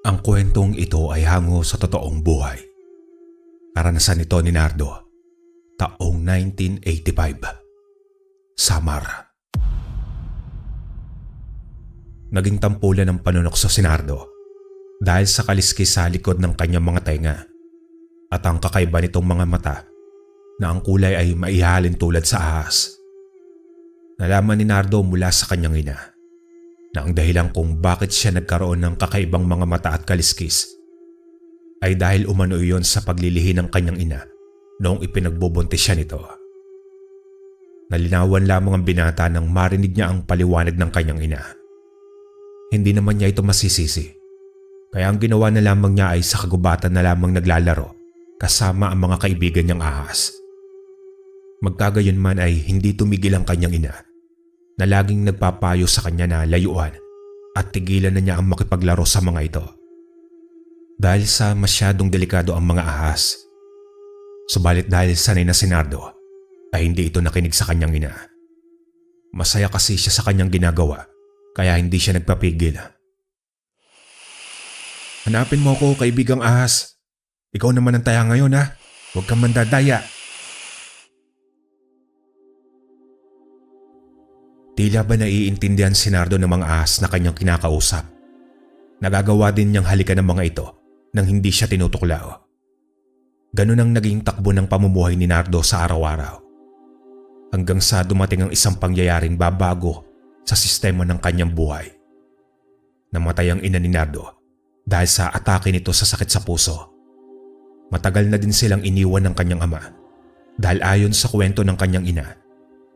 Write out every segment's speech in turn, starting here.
Ang kwentong ito ay hango sa totoong buhay. Karanasan nito ni Nardo, taong 1985. Samar. Naging tampulan ng panunokso si Nardo dahil sa kaliskis sa likod ng kanyang mga tenga at ang kakaiba nitong mga mata na ang kulay ay maihalin tulad sa ahas. Nalaman ni Nardo mula sa kanyang ina na ang dahilan kung bakit siya nagkaroon ng kakaibang mga mata at kaliskis ay dahil umano iyon sa paglilihi ng kanyang ina noong ipinagbubuntis siya nito. Nalinawan lamang ang binata nang marinig niya ang paliwanag ng kanyang ina. Hindi naman niya ito masisisi, kaya ang ginawa na lamang niya ay sa kagubatan na lamang naglalaro kasama ang mga kaibigan niyang ahas. Magkagayon man ay hindi tumigil ang kanyang ina na laging nagpapayo sa kanya na layuan at tigilan na niya ang makipaglaro sa mga ito dahil sa masyadong delikado ang mga ahas. Subalit dahil sanay na si Nardo ay hindi ito nakinig sa kanyang ina. Masaya kasi siya sa kanyang ginagawa kaya hindi siya nagpapigil. "Hanapin mo ako, kaibigang ahas. Ikaw naman ang taya ngayon, ha? Huwag kang mandadaya." Tila ba naiintindihan si Nardo ng mga ahas na kanyang kinakausap? Nagagawa din niyang halikan ng mga ito nang hindi siya tinutuklaw. Ganun ang naging takbo ng pamumuhay ni Nardo sa araw-araw. Hanggang sa dumating ang isang pangyayaring babago sa sistema ng kanyang buhay. Namatay ang ina ni Nardo dahil sa atake nito sa sakit sa puso. Matagal na din silang iniwan ng kanyang ama dahil ayon sa kwento ng kanyang ina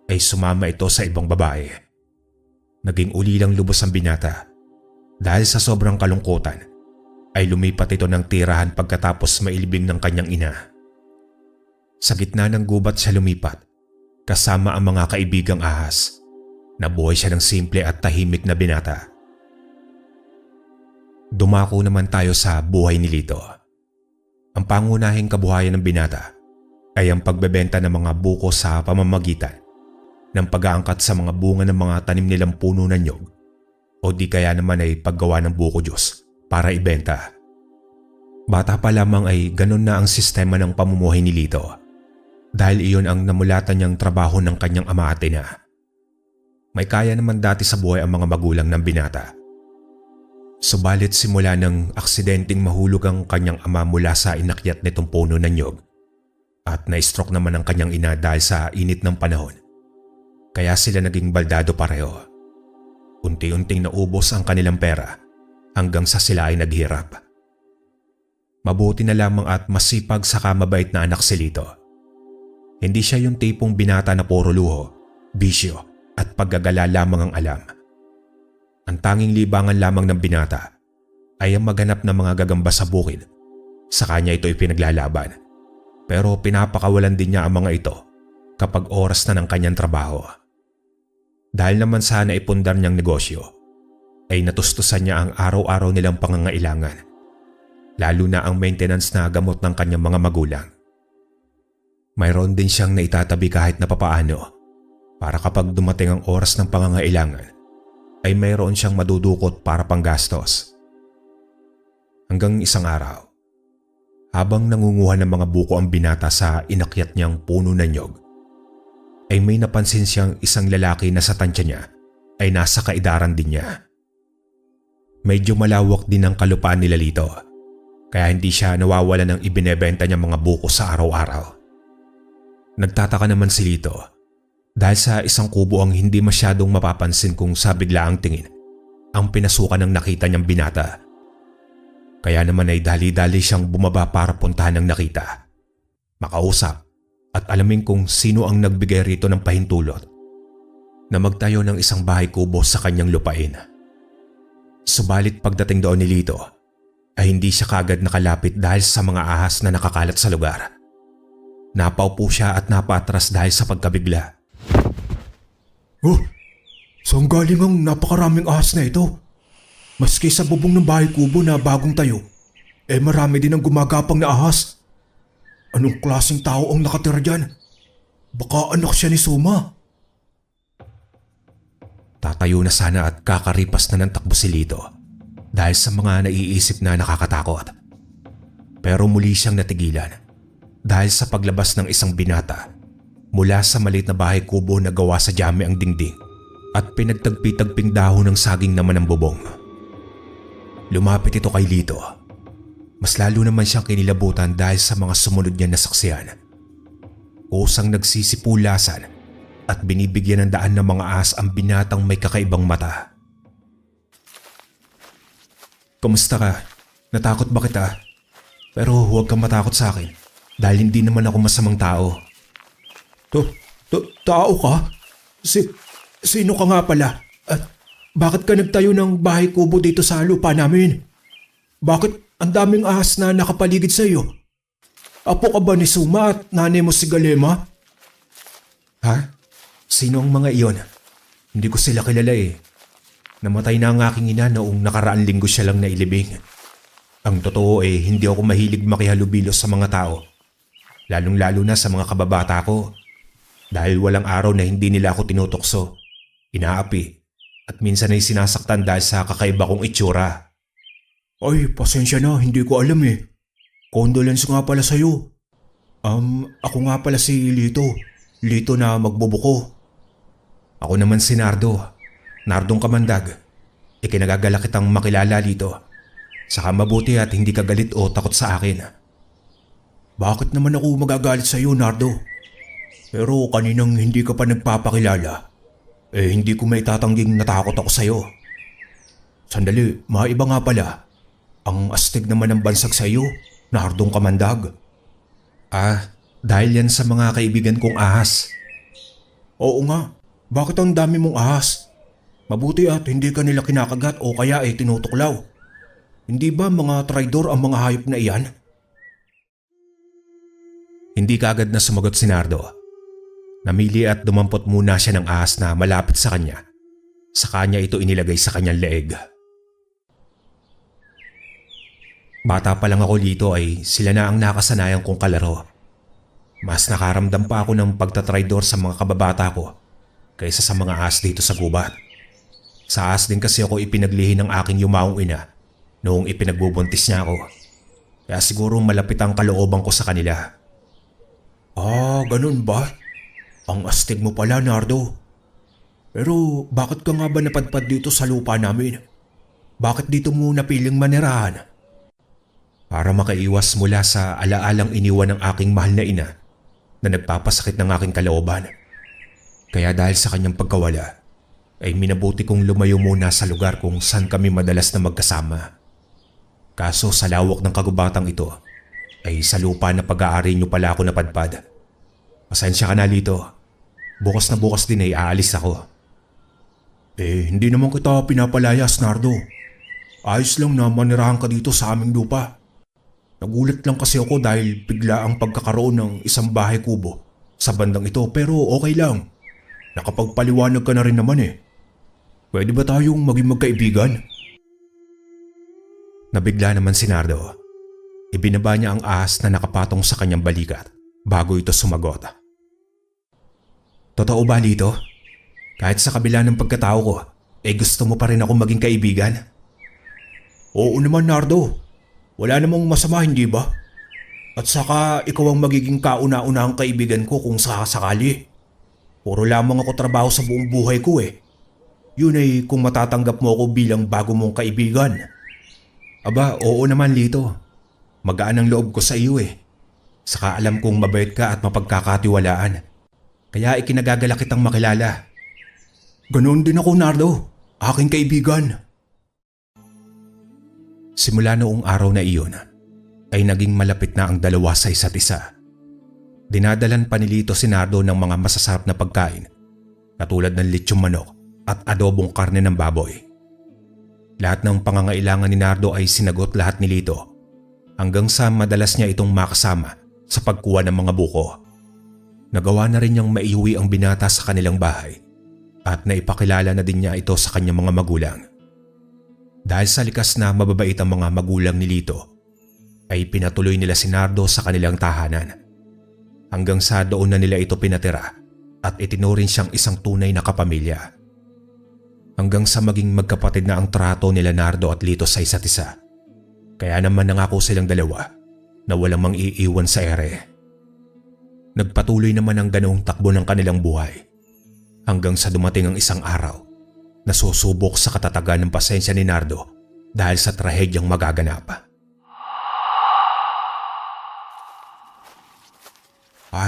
ay sumama ito sa ibang babae. Naging ulilang lubos ang binata dahil sa sobrang kalungkutan ay lumipat ito ng tirahan pagkatapos mailibing ng kanyang ina. Sa gitna ng gubat siya lumipat kasama ang mga kaibigang ahas. Nabuhay siya ng simple at tahimik na binata. Dumako naman tayo sa buhay ni Lito. Ang pangunahing kabuhayan ng binata ay ang pagbebenta ng mga buko sa pamamagitan ng pag-aangkat sa mga bunga ng mga tanim nilang puno ng nyog o di kaya naman ay paggawa ng buko juice para ibenta. Bata pa lamang ay ganun na ang sistema ng pamumuhay ni Lito dahil iyon ang namulatan niyang trabaho ng kanyang ama at ina. May kaya naman dati sa buhay ang mga magulang ng binata. Subalit simula ng aksidenteng mahulog ang kanyang ama mula sa inakyat nitong puno ng nyog at na-stroke naman ang kanyang ina dahil sa init ng panahon. Kaya sila naging baldado pareho. Unti-unting naubos ang kanilang pera hanggang sa sila ay naghirap. Mabuti na lamang at masipag saka mabait na anak si Lito. Hindi siya yung tipong binata na puro luho, bisyo at paggagala lamang ang alam. Ang tanging libangan lamang ng binata ay ang maghanap ng mga gagamba sa bukid. Sa kanya ito ipinaglalaban. Pero pinapakawalan din niya ang mga ito kapag oras na ng kanyang trabaho. Dahil naman sana ipundar niyang negosyo, ay natustusan niya ang araw-araw nilang pangangailangan. Lalo na ang maintenance na gamot ng kanyang mga magulang. Mayroon din siyang naitatabi kahit na papaano para kapag dumating ang oras ng pangangailangan ay mayroon siyang madudukot para panggastos. Hanggang isang araw, habang nangunguha ng mga buko ang binata sa inakyat niyang puno ng nyog, ay may napansin siyang isang lalaki na sa tansya niya ay nasa kaedaran din niya. Medyo malawak din ang kalupaan nila Lito, kaya hindi siya nawawala ng ibinebenta niyang mga buko sa araw-araw. Nagtataka naman si Lito dahil sa isang kubo ang hindi masyadong mapapansin kung sa biglaang tingin ang pinasukan ng nakita niyang binata. Kaya naman ay dali-dali siyang bumaba para puntahan ng nakita, makausap at alamin kung sino ang nagbigay rito ng pahintulot na magtayo ng isang bahay kubo sa kanyang lupain. Subalit pagdating doon ni Lito ay hindi siya kagad nakalapit dahil sa mga ahas na nakakalat sa lugar. Napaupo siya at napatras dahil sa pagkabigla. "Oh, saan galing ang napakaraming ahas na ito? Maski sa bubong ng bahay kubo na bagong tayo, marami din ang gumagapang na ahas. Anong klaseng tao ang nakatira dyan? Baka anak siya ni Suma." Tatayo na sana at kakaripas na ng takbo si Lito dahil sa mga naiisip na nakakatakot. Pero muli siyang natigilan dahil sa paglabas ng isang binata mula sa maliit na bahay kubo na gawa sa diyame ang dingding at pinagtagpi-tagping dahon ng saging naman ang bubong. Lumapit ito kay Lito. Mas lalo naman siyang kinilabutan dahil sa mga sumunod niya na saksiyan. Kusang nagsisipulasan at binibigyan ng daan ng mga ahas ang binatang may kakaibang mata. Kamusta ka? Natakot ba kita? Pero huwag kang matakot sa akin dahil hindi naman ako masamang tao. Tao ka? Sino ka nga pala? At bakit ka nagtayo ng bahay kubo dito sa lupa namin? Bakit ang daming ahas na nakapaligid sa iyo? Apo ka ba ni Suma at nanay mo si Galema? Ha? Sino ang mga iyon? Hindi ko sila kilala eh. Namatay na ang aking ina noong nakaraang linggo siya lang nailibing. Ang totoo hindi ako mahilig makihalubilo sa mga tao. Lalong-lalo na sa mga kababata ko. Dahil walang araw na hindi nila ako tinutokso, inaapi, at minsan ay sinasaktan dahil sa kakaiba kong itsura. Ay, pasensya na, hindi ko alam eh. Condolence nga pala sa'yo. Ako nga pala si Lito. Lito na magbubuko. Ako naman si Nardo. Nardong Kamandag. Ikinagagalak kitang makilala, Lito. Saka mabuti at hindi ka galit o takot sa akin. Bakit naman ako magagalit sa'yo, Nardo? Pero kaninang hindi ka pa nagpapakilala, hindi ko maitatangging natakot ako sa'yo. Sandali, maiba nga pala. Ang astig naman ng bansag sa'yo, Nardong Kamandag. Dahil yan sa mga kaibigan kong ahas. Oo nga, bakit ang dami mong ahas? Mabuti at hindi ka nila kinakagat o kaya tinutuklaw. Hindi ba mga traidor ang mga hayop na iyan? Hindi kaagad na sumagot si Nardo. Namili at dumampot muna siya ng ahas na malapit sa kanya. Sa kanya ito inilagay sa kanyang leeg. Bata pa lang ako dito ay sila na ang nakasanayan kong kalaro. Mas nakaramdam pa ako ng pagtatraidor sa mga kababata ko kaysa sa mga ahas dito sa gubat. Sa ahas din kasi ako ipinaglihi ng aking yumaong ina noong ipinagbubuntis niya ako. Kaya siguro malapit ang kalooban ko sa kanila. Ganun ba? Ang astig mo pala, Nardo. Pero bakit ka nga ba napadpad dito sa lupa namin? Bakit dito mo napiling manirahan? Para makaiwas mula sa alaalang iniwan ng aking mahal na ina na nagpapasakit ng aking kalooban. Kaya dahil sa kanyang pagkawala, ay minabuti kong lumayo muna sa lugar kung saan kami madalas na magkasama. Kaso sa lawak ng kagubatang ito, ay sa lupa na pag-aari niyo pala ako napadpad. Pasensya ka na, Lito. Bukas na bukas din ay aalis ako. Hindi naman kita pinapalayas, Nardo. Ayos lang na manirahan ka dito sa aming lupa. Nagulat lang kasi ako dahil bigla ang pagkakaroon ng isang bahay kubo sa bandang ito, pero okay lang. Nakapagpaliwanag ka na rin naman eh. Pwede ba tayong maging magkaibigan? Nabigla naman si Nardo. Ibinaba niya ang ahas na nakapatong sa kanyang balikat bago ito sumagot. Totoo ba, Lito? Kahit sa kabila ng pagkatao ko, gusto mo pa rin ako maging kaibigan? Oo naman, Nardo. Wala namang masama, hindi ba? At saka ikaw ang magiging kauna-unahang kaibigan ko kung sakasakali. Puro lamang ako trabaho sa buong buhay ko eh. Yun ay kung matatanggap mo ako bilang bago mong kaibigan. Aba, oo naman, Lito. Magaan ang loob ko sa iyo eh. Saka alam kong mabait ka at mapagkakatiwalaan. Kaya ikinagagalak kitang makilala. Ganoon din ako, Nardo. Aking kaibigan. Simula noong araw na iyon, ay naging malapit na ang dalawa sa isa't isa. Dinadalan pa ni Lito si Nardo ng mga masasarap na pagkain, katulad ng litsyong manok at adobong karne ng baboy. Lahat ng pangangailangan ni Nardo ay sinagot lahat ni Lito, hanggang sa madalas niya itong makasama sa pagkuha ng mga buko. Nagawa na rin niyang maiuwi ang binata sa kanilang bahay at naipakilala na din niya ito sa kanyang mga magulang. Dahil sa likas na mababait ang mga magulang ni Lito, ay pinatuloy nila si Nardo sa kanilang tahanan. Hanggang sa doon na nila ito pinatira at itinuring siyang isang tunay na kapamilya. hanggang sa maging magkapatid na ang trato nila Nardo at Lito sa isa't isa. Kaya naman nangako silang dalawa na walang mang-iiwan sa ere. Nagpatuloy naman ang ganoong takbo ng kanilang buhay hanggang sa dumating ang isang araw na susubok sa katatagan ng pasensya ni Nardo dahil sa trahedyang magaganap.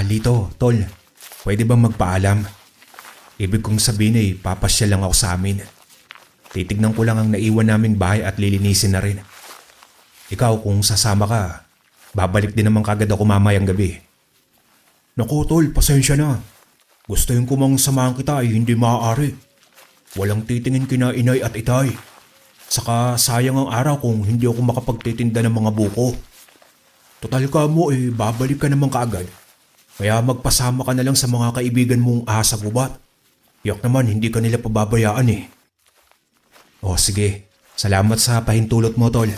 Lito, tol, pwede bang magpaalam? Ibig kong sabihin ay papasyal lang ako sa amin. Titignan ko lang ang naiwan naming bahay at lilinisin na rin. Ikaw kung sasama ka, babalik din naman kagad ako mamayang gabi. Naku tol, pasensya na. Gustuin ko mang samahan kita ay hindi maaari. Walang titingin kina inay at itay. Saka sayang ang araw kung hindi ako makapagtitinda ng mga buko. Total ka mo babalik ka naman kaagad. Kaya magpasama ka na lang sa mga kaibigan mong sa gubat. Yak naman hindi ka nila pababayaan O sige, salamat sa pahintulot mo tol.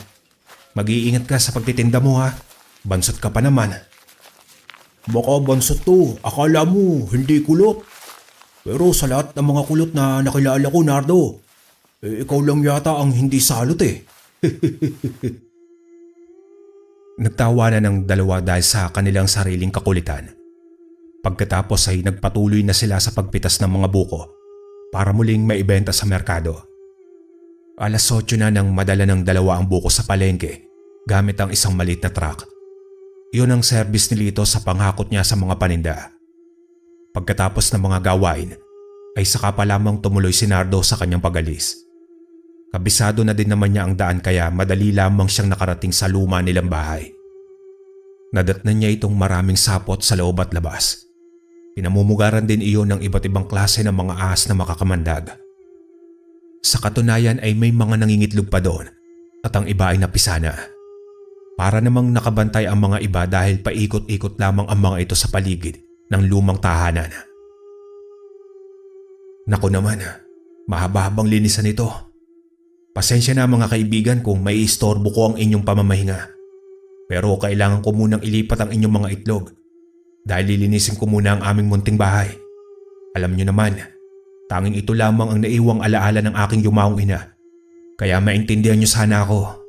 Mag-iingat ka sa pagtitinda mo ha. Bansot ka pa naman. Baka bansot to, akala mo hindi kulot. Pero sa lahat ng mga kulot na nakilala ko, Nardo, ikaw lang yata ang hindi salot Nagtawanan ng dalawa dahil sa kanilang sariling kakulitan. Pagkatapos ay nagpatuloy na sila sa pagpitas ng mga buko para muling maibenta sa merkado. Alas 8 na nang madala ng dalawa ang buko sa palengke gamit ang isang maliit na truck. Iyon ang serbis ni Lito sa panghakot niya sa mga paninda. Pagkatapos ng mga gawain ay saka pa lamang tumuloy si Nardo sa kanyang pag-alis. Kabisado na din naman niya ang daan kaya madali lamang siyang nakarating sa luma nilang bahay. Nadatnan niya itong maraming sapot sa loob at labas. Pinamumugaran din iyon ng iba't ibang klase ng mga ahas na makakamandag. Sa katunayan ay may mga nangingitlog pa doon at ang iba ay napisana. Para namang nakabantay ang mga iba dahil paikot-ikot lamang ang mga ito sa paligid ng lumang tahanan. Naku naman, mahaba-habang linisan ito. Pasensya na mga kaibigan kung may istorbo ko ang inyong pamamahinga. Pero kailangan ko munang ilipat ang inyong mga itlog dahil lilinisin ko muna ang aming munting bahay. Alam niyo naman, tanging ito lamang ang naiwang alaala ng aking yumaong ina. Kaya maintindihan niyo sana ako.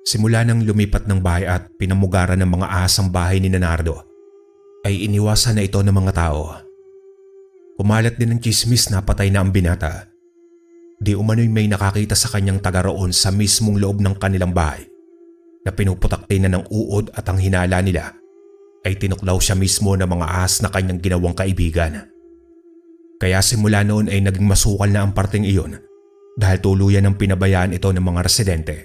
Simula nang lumipat ng bahay at pinamugaran ng mga ahas ang bahay ni Nardo, ay iniwasan na ito ng mga tao. Kumalat din ng chismis na patay na ang binata. Di umano'y may nakakita sa kanyang taga roon sa mismong loob ng kanilang bahay na pinuputakti na ng uod at ang hinala nila ay tinuklaw siya mismo ng mga ahas na kanyang ginawang kaibigan. Kaya simula noon ay naging masukal na ang parteng iyon dahil tuluyan ng pinabayaan ito ng mga residente.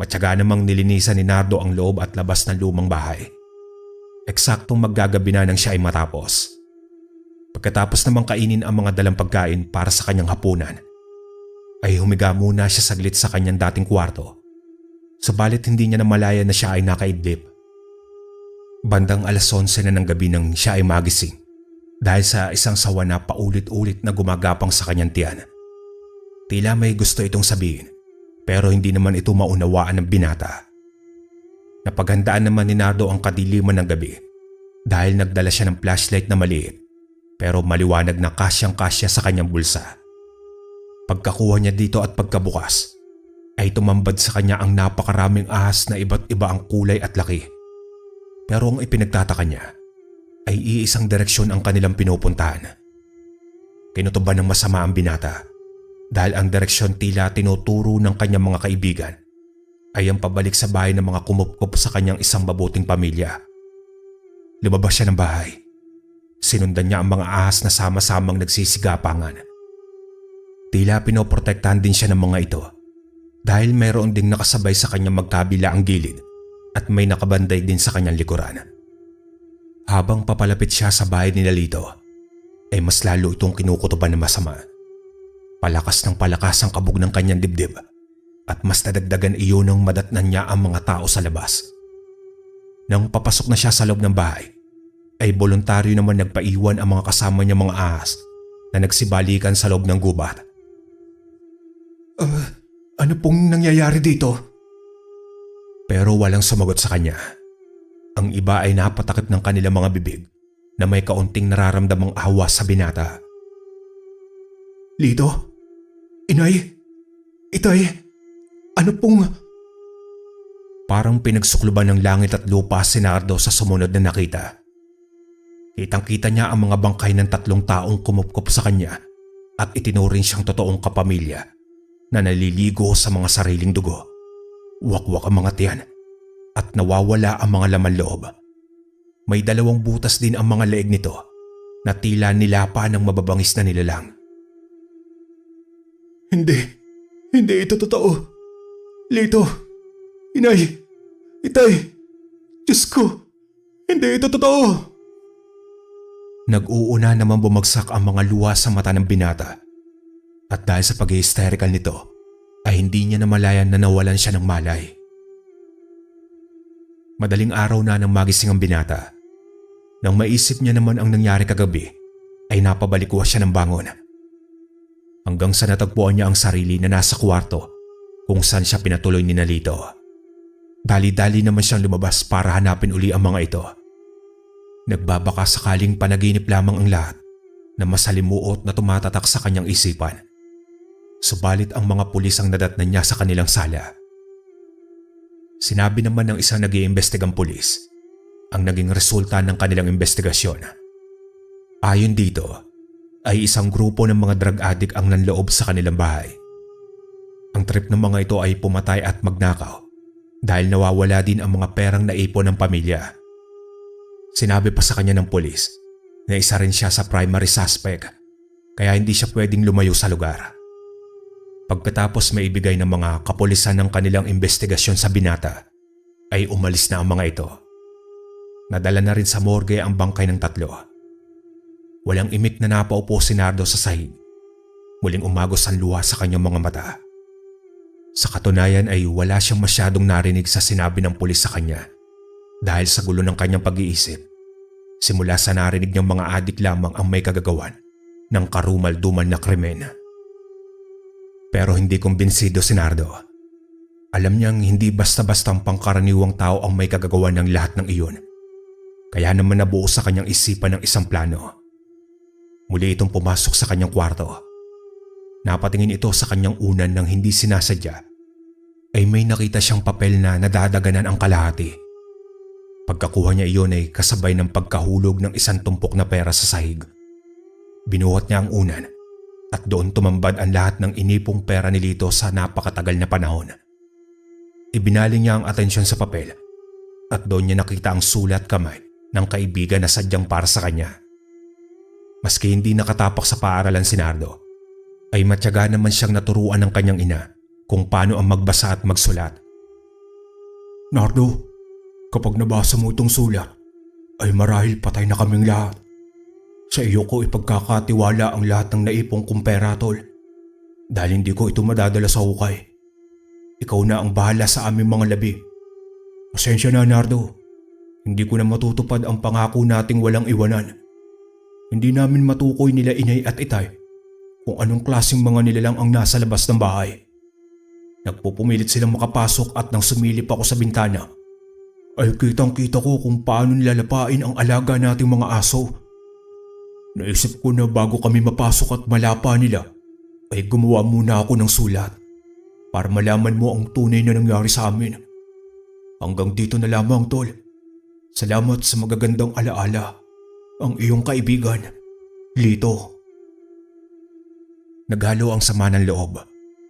Matyaga namang nilinisan ni Nardo ang loob at labas ng lumang bahay. Eksaktong maggagabi na nang siya ay matapos. Pagkatapos namang kainin ang mga dalang pagkain para sa kanyang hapunan, ay humiga muna siya saglit sa kanyang dating kwarto. Subalit hindi niya namalayan na siya ay nakaidlip. Bandang alas 11 na ng gabi nang siya ay magising dahil sa isang sawa na paulit-ulit na gumagapang sa kanyang tiyan. Tila may gusto itong sabihin pero hindi naman ito maunawaan ng binata. Napaghandaan naman ni Nardo ang kadiliman ng gabi dahil nagdala siya ng flashlight na maliit pero maliwanag na kasyang-kasya sa kanyang bulsa. Pagkakuha niya dito at pagkabukas ay tumambad sa kanya ang napakaraming ahas na iba't iba ang kulay at laki. Pero ang ipinagtataka niya ay iisang direksyon ang kanilang pinupuntahan. Kinutuban ng masama ang binata dahil ang direksyon tila tinuturo ng kanyang mga kaibigan ay ang pabalik sa bahay ng mga kumupkup sa kanyang isang mabuting pamilya. Lumabas siya ng bahay. Sinundan niya ang mga ahas na sama-samang nagsisigapangan. Tila pinoprotektahan din siya ng mga ito dahil mayroon ding nakasabay sa kanyang magkabila ang gilid at may nakabanday din sa kanyang likuran. Habang papalapit siya sa bahay ni Lito, ay mas lalo itong kinukutuban ng masama. Palakas ng palakas ang kabog ng kanyang dibdib at mas nadagdagan iyon nang madatnan niya ang mga tao sa labas. Nang papasok na siya sa loob ng bahay, ay voluntaryo naman nagpaiwan ang mga kasama niya mga ahas na nagsibalikan sa loob ng gubat. Ano pong nangyayari dito? Pero walang sumagot sa kanya. Ang iba ay napatakip ng kanilang mga bibig na may kaunting nararamdamang awa sa binata. Lito? Inay? Itay? Ano pong... Parang pinagsukluban ng langit at lupa si Nardo sa sumunod na nakita. Kitang-kita niya ang mga bangkay ng 3 taong kumupkop sa kanya at itinuring siyang totoong kapamilya na naliligo sa mga sariling dugo. Wakwak ang mga tiyan at nawawala ang mga laman loob. May 2 butas din ang mga leeg nito na tila nilapa ng mababangis na nilalang. Hindi ito totoo. Lito, Inay, Itay, Diyos ko, hindi ito totoo. Nag-uuna naman bumagsak ang mga luha sa mata ng binata at dahil sa pag-hysterical nito ay hindi niya namalayan na nawalan siya ng malay. Madaling araw na nang magising ang binata. Nang maisip niya naman ang nangyari kagabi ay napabalikwa siya ng bangon. Hanggang sa natagpuan niya ang sarili na nasa kwarto kung saan siya pinatuloy ni Nalito. Dali-dali naman siyang lumabas para hanapin uli ang mga ito. Nagbabaka sakaling panaginip lamang ang lahat na masalimuot na tumatatak sa kanyang isipan. Subalit ang mga pulis ang nadatnan niya sa kanilang sala. Sinabi naman ng isang nag-iimbestigang pulis ang naging resulta ng kanilang investigasyon. Ayon dito ay isang grupo ng mga drug addict ang nanloob sa kanilang bahay. Ang trip ng mga ito ay pumatay at magnakaw dahil nawawala din ang mga perang naipon ng pamilya. Sinabi pa sa kanya ng pulis na isa rin siya sa primary suspect kaya hindi siya pwedeng lumayo sa lugar. Pagkatapos maibigay ng mga kapulisan ng kanilang investigasyon sa binata ay umalis na ang mga ito. Nadala na rin sa morgue ang bangkay ng 3. Walang imik na napaupo si Nardo sa sahig. Muling umagos ang luha sa kanyang mga mata. Sa katunayan ay wala siyang masyadong narinig sa sinabi ng pulis sa kanya dahil sa gulo ng kanyang pag-iisip. Simula sa narinig niyang mga adik lamang ang may kagagawan ng karumal-dumal na krimen. Pero hindi kumbinsido si Nardo. Alam niyang hindi basta-bastang pangkaraniwang tao ang may kagagawan ng lahat ng iyon. Kaya naman nabuo sa kanyang isipan ng isang plano. Muli itong pumasok sa kanyang kwarto. Napatingin ito sa kanyang unan nang hindi sinasadya ay may nakita siyang papel na nadadaganan ang kalahati. Pagkakuha niya iyon ay kasabay ng pagkahulog ng isang tumpok na pera sa sahig. Binuhat niya ang unan at doon tumambad ang lahat ng inipong pera ni Lito sa napakatagal na panahon. Ibinaling niya ang atensyon sa papel at doon niya nakita ang sulat kamay ng kaibigan na sadyang para sa kanya. Maski hindi nakatapak sa paaralan si Nardo, ay matyaga naman siyang naturuan ng kanyang ina kung paano ang magbasa at magsulat. Nardo, kapag nabasa mo itong sulat, ay marahil patay na kaming lahat. Sa iyo ko ipagkakatiwala ang lahat ng naipong kong pera, tol. Dahil hindi ko ito madadala sa hukay. Ikaw na ang bahala sa aming mga labi. Pasensya na, Nardo. Hindi ko na matutupad ang pangako nating walang iwanan. Hindi namin matukoy nila Inay at Itay kung anong klaseng mga nilalang ang nasa labas ng bahay. Nagpupumilit silang makapasok at nang sumilip ako sa bintana, ay kitang-kita ko kung paano nilalapain ang alaga nating mga aso. Naisip ko na bago kami mapasok at malapa nila, ay gumawa muna ako ng sulat para malaman mo ang tunay na nangyari sa amin. Hanggang dito na lamang, tol. Salamat sa magagandang alaala. Ang iyong kaibigan, Lito. Naghalo ang sama ng loob,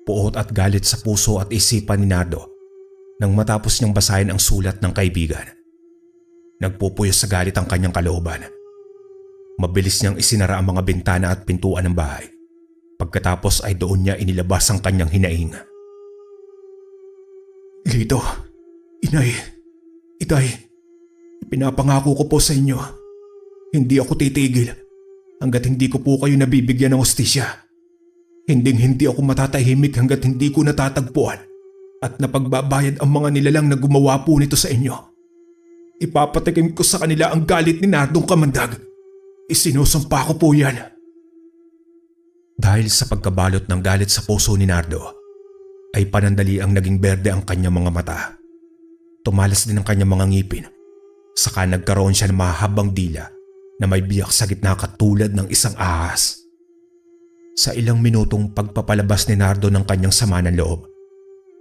puot at galit sa puso at isipan ni Nardo nang matapos niyang basahin ang sulat ng kaibigan. Nagpupuyos sa galit ang kanyang kalooban. Mabilis niyang isinara ang mga bintana at pintuan ng bahay. Pagkatapos ay doon niya inilabas ang kanyang hinaing. Lito, Inay, Itay, pinapangako ko po sa inyo. Hindi ako titigil hanggat hindi ko po kayo nabibigyan ng hustisya. Hindi ako matatahimik hanggat hindi ko natatagpuan at napagbabayad ang mga nilalang na gumawa po nito sa inyo. Ipapatikim ko sa kanila ang galit ni Nardong Kamandag. Isinusumpa ko po yan. Dahil sa pagkabalot ng galit sa puso ni Nardo, ay panandali ang naging berde ang kanyang mga mata. Tumalas din ang kanyang mga ngipin. Saka nagkaroon siya ng mahabang dila na may biyak sa gitna katulad ng isang ahas. Sa ilang minutong pagpapalabas ni Nardo ng kanyang sama ng loob,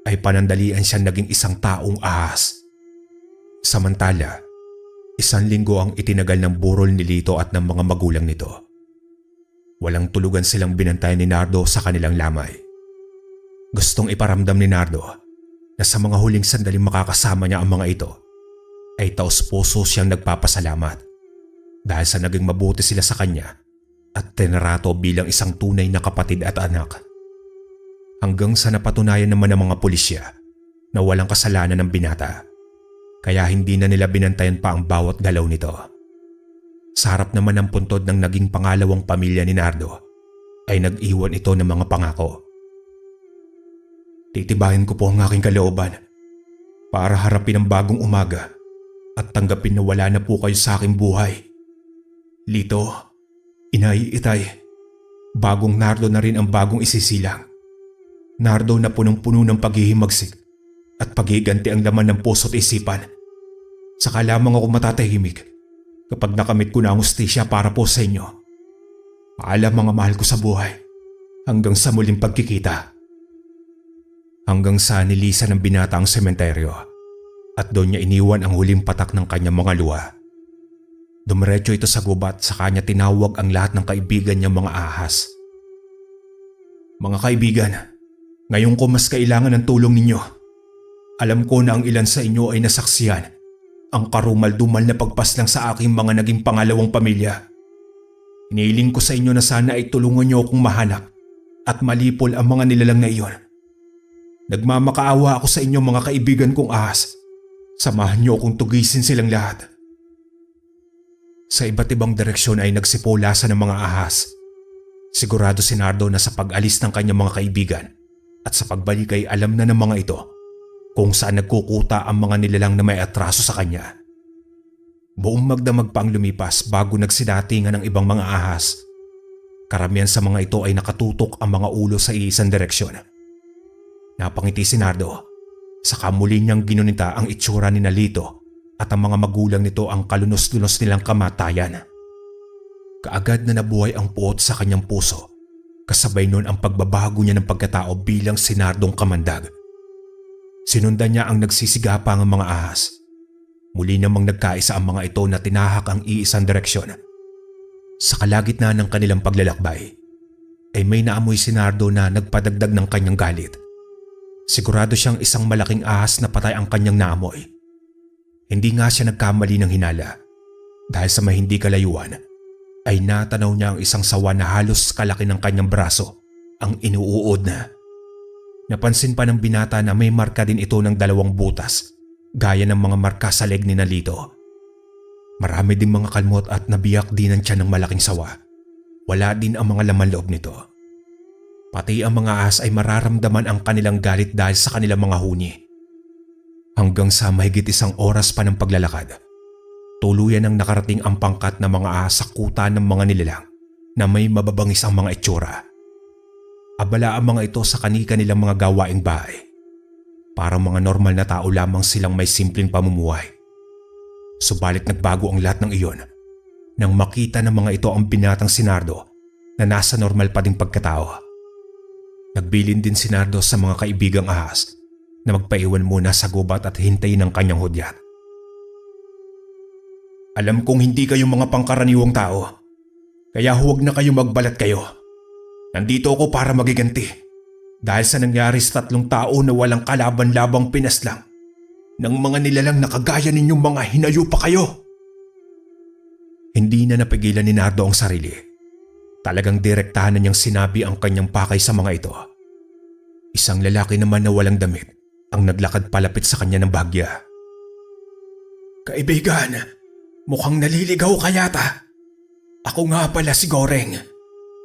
ay panandalian siya naging isang taong ahas. Samantala, 1 linggo ang itinagal ng burol ni Lito at ng mga magulang nito. Walang tulugan silang binantayan ni Nardo sa kanilang lamay. Gustong iparamdam ni Nardo na sa mga huling sandaling makakasama niya ang mga ito, ay taos-puso siyang nagpapasalamat dahil sa naging mabuti sila sa kanya at tinrato bilang isang tunay na kapatid at anak. Hanggang sa napatunayan naman ng mga pulisya na walang kasalanan ng binata, kaya hindi na nila binantayan pa ang bawat galaw nito. Sa harap naman ng puntod ng naging pangalawang pamilya ni Nardo, ay nag-iwan ito ng mga pangako. Titibayin ko po ang aking kalooban para harapin ang bagong umaga at tanggapin na wala na po kayo sa aking buhay. Lito, Inay, Itay, bagong Nardo na rin ang bagong isisilang. Nardo na punong-puno ng paghihimagsik at paghiganti ang laman ng puso't isipan. Saka lamang ako matatahimik kapag nakamit ko na ang hustisya para po sa inyo. Paalam mga mahal ko sa buhay, hanggang sa muling pagkikita. Hanggang sa nilisan ng binata ang sementeryo at doon niya iniwan ang huling patak ng kanyang mga luha. Dumiretso ito sa gubat sa kanya tinawag ang lahat ng kaibigan niyang mga ahas. Mga kaibigan, ngayon ko mas kailangan ng tulong ninyo. Alam ko na ang ilan sa inyo ay nasaksiyan ang karumal-dumal na pagpaslang sa aking mga naging pangalawang pamilya. Iniiling ko sa inyo na sana ay tulungan niyo akong mahanap at malipol ang mga nilalang na iyon. Nagmamakaawa ako sa inyo mga kaibigan kong ahas. Samahan niyo akong tugisin silang lahat. Sa iba't ibang direksyon ay nagsipulasan ng mga ahas. Sigurado si Nardo na sa pag-alis ng kanyang mga kaibigan at sa pagbalik ay alam na ng mga ito kung saan nagkukuta ang mga nilalang na may atraso sa kanya. Buong magdamag pa ang lumipas bago nagsidatingan ng ibang mga ahas. Karamihan sa mga ito ay nakatutok ang mga ulo sa iisang direksyon. Napangiti si Nardo. Saka muli niyang ginunita ang itsura ni Lito at ang mga magulang nito ang kalunos-lunos nilang kamatayan. Kaagad na nabuhay ang puot sa kanyang puso, kasabay nun ang pagbabago niya ng pagkatao bilang si Nardong kamandag. Sinundan niya ang nagsisigapang mga ahas. Muli namang nagkaisa ang mga ito na tinahak ang iisang direksyon. Sa kalagitnaan ng kanilang paglalakbay, ay may naamoy si Nardo na nagpadagdag ng kanyang galit. Sigurado siyang isang malaking ahas na patay ang kanyang naamoy. Hindi nga siya nagkamali ng hinala dahil sa may hindi kalayuan ay natanaw niya ang isang sawa na halos kalaki ng kanyang braso ang inuuod na. Napansin pa ng binata na may marka din ito ng 2 butas gaya ng mga marka sa leg ni Lito. Marami ding mga kalmot at nabiyak din ang tiyan ng malaking sawa. Wala din ang mga laman loob nito. Pati ang mga ahas ay mararamdaman ang kanilang galit dahil sa kanilang mga huni. Hanggang sa mahigit 1 oras pa ng paglalakad, tuluyan ang nakarating ang pangkat na mga ahas sa kuta ng mga nilalang na may mababangis ang mga itsura. Abala ang mga ito sa kani-kanilang mga gawaing bahay. Parang mga normal na tao lamang silang may simpleng pamumuhay. Subalit nagbago ang lahat ng iyon nang makita ng mga ito ang binatang si Nardo na nasa normal pa ding pagkatao. Nagbilin din si Nardo sa mga kaibigang ahas na magpaiwan muna sa gubat at hintayin ang kanyang hudyat. Alam kong hindi kayo mga pangkaraniwang tao, kaya huwag na kayo magbalat kayo. Nandito ako para magiganti dahil sa nangyari sa 3 tao na walang kalaban-labang pinaslang ng mga nilalang na kagaya ninyong mga hinayupa kayo. Hindi na napigilan ni Nardo ang sarili. Talagang direktahan na niyang sinabi ang kanyang pakay sa mga ito. Isang lalaki naman na walang damit ang naglakad palapit sa kanya ng bahagya. Kaibigan, mukhang naliligaw ka yata. Ako nga pala si Goreng,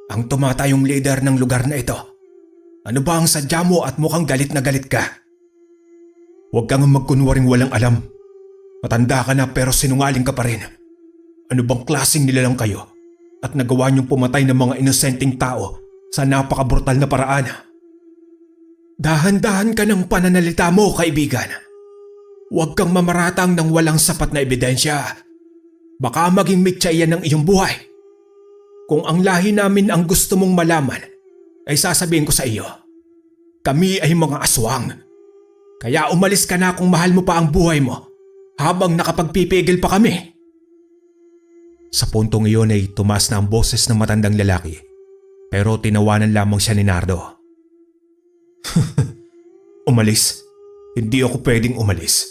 ang tumatayong leader ng lugar na ito. Ano ba ang sadya mo at mukhang galit na galit ka? Huwag kang magkunwaring walang alam. Matanda ka na pero sinungaling ka pa rin. Ano bang klaseng nilalang kayo at nagawa niyong pumatay ng mga inosenteng tao sa napakabrutal na paraan? Dahan-dahan ka ng pananalita mo, kaibigan. Huwag kang mamaratang ng walang sapat na ebidensya. Baka maging mitya yan ng iyong buhay. Kung ang lahi namin ang gusto mong malaman, ay sasabihin ko sa iyo, kami ay mga aswang. Kaya umalis ka na kung mahal mo pa ang buhay mo habang nakapagpipigil pa kami. Sa puntong iyon ay tumaas na ang boses ng matandang lalaki pero tinawanan lamang siya ni Nardo. Umalis? Hindi ako pwedeng umalis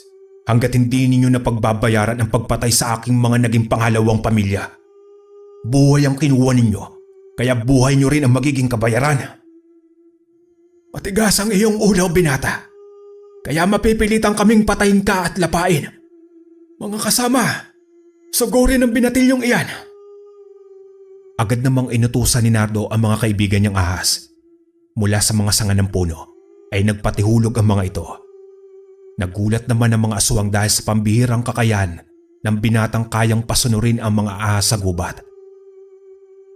hanggat hindi ninyo na pagbabayaran ang pagpatay sa aking mga naging pangalawang pamilya. Buhay ang kinuha ninyo, kaya buhay nyo rin ang magiging kabayaran. Matigas ang iyong ulo, binata. Kaya mapipilitan kaming patayin ka at lapain. Mga kasama, sugurin ang binatilyong iyan. Agad namang inutusan ni Nardo ang mga kaibigan niyang ahas. Mula sa mga sanga ng puno ay nagpatihulog ang mga ito. Nagulat naman ang mga aswang dahil sa pambihirang kakayahan ng binatang kayang pasunurin ang mga ahas sa gubat.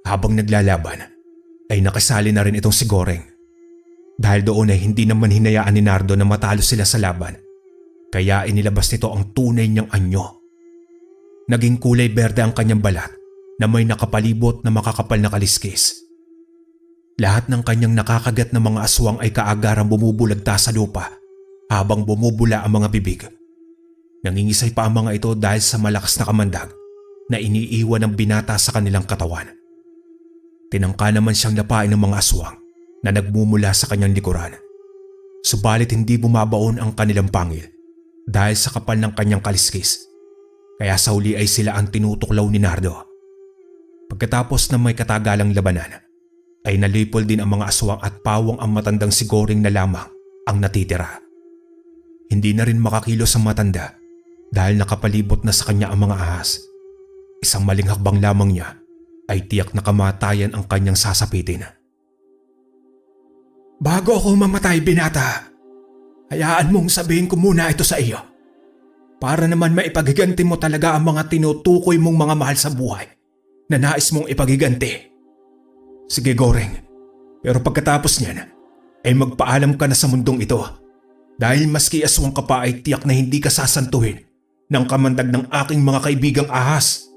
Habang naglalaban ay nakisali na rin itong si Goreng. Dahil doon ay hindi naman hinayaan ni Nardo na matalo sila sa laban, kaya inilabas nito ang tunay niyang anyo. Naging kulay berde ang kanyang balat na may nakapalibot na makakapal na kaliskis. Lahat ng kanyang nakakagat na mga aswang ay kaagarang bumubulagta sa lupa habang bumubula ang mga bibig. Nangingisay pa ang mga ito dahil sa malakas na kamandag na iniiwan ng binata sa kanilang katawan. Tinangka naman siyang lapain ng mga aswang na nagmumula sa kanyang likuran. Subalit hindi bumabaon ang kanilang pangil dahil sa kapal ng kanyang kaliskis. Kaya sa huli ay sila ang tinutuklaw ni Nardo. Pagkatapos ng may katagalang labanan, ay nalipol din ang mga aswang at pawang ang matandang si Goreng na lamang ang natitira. Hindi na rin makakilos ang matanda dahil nakapalibot na sa kanya ang mga ahas. Isang maling hakbang lamang niya ay tiyak na kamatayan ang kanyang sasapitin. Bago ako mamatay, binata, hayaan mong sabihin ko muna ito sa iyo. Para naman maipagiganti mo talaga ang mga tinutukoy mong mga mahal sa buhay na nais mong ipagiganti. Sige, Goreng, pero pagkatapos niyan ay magpaalam ka na sa mundong ito dahil maski aswang ka pa ay tiyak na hindi ka sasantuhin ng kamandag ng aking mga kaibigang ahas.